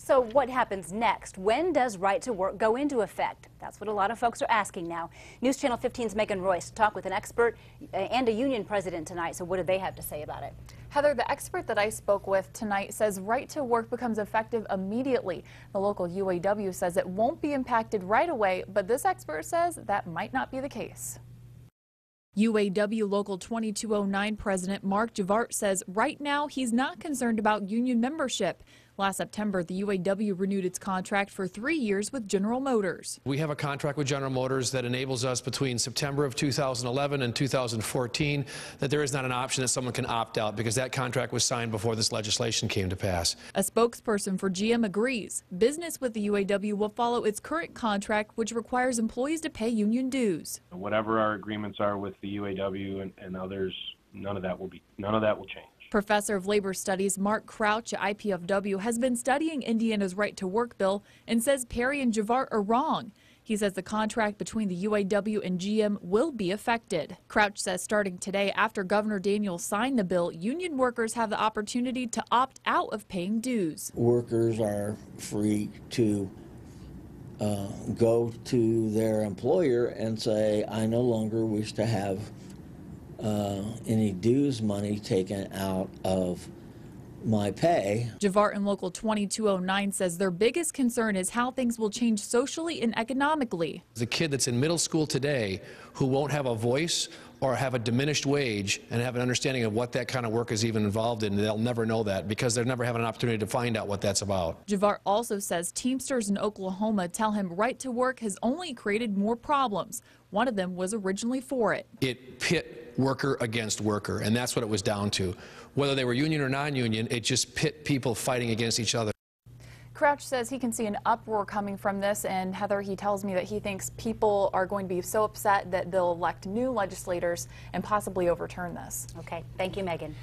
So what happens next? When does right to work go into effect? That's what a lot of folks are asking now. News Channel 15's Megan Royce talked with an expert and a union president tonight. So what do they have to say about it? Heather, the expert that I spoke with tonight says right to work becomes effective immediately. The local UAW says it won't be impacted right away, but this expert says that might not be the case. UAW Local 2209 President Mark Javart says right now he's not concerned about union membership. Last September, the UAW renewed its contract for 3 years with General Motors. We have a contract with General Motors that enables us between September of 2011 and 2014 that there is not an option that someone can opt out because that contract was signed before this legislation came to pass. A spokesperson for GM agrees. Business with the UAW will follow its current contract, which requires employees to pay union dues. Whatever our agreements are with the UAW and others, none of that will change. Professor of Labor Studies Mark Crouch at IPFW has been studying Indiana's right to work bill and says Perry and Javart are wrong. He says the contract between the UAW and GM will be affected. Crouch says starting today, after Governor Daniels signed the bill, union workers have the opportunity to opt out of paying dues. Workers are free to go to their employer and say, I no longer wish to have any dues money taken out of my pay. Javart in Local 2209 says their biggest concern is how things will change socially and economically. The kid that's in middle school today who won't have a voice or have a diminished wage and have an understanding of what that kind of work is even involved in, they'll never know that because they'll never have an opportunity to find out what that's about. Javart also says Teamsters in Oklahoma tell him right to work has only created more problems. One of them was originally for it. It pit worker against worker, and that's what it was down to. Whether they were union or non-union, it just pit people fighting against each other. Crouch says he can see an uproar coming from this, and Heather, he tells me that he thinks people are going to be so upset that they'll elect new legislators and possibly overturn this. Okay, thank you, Megan.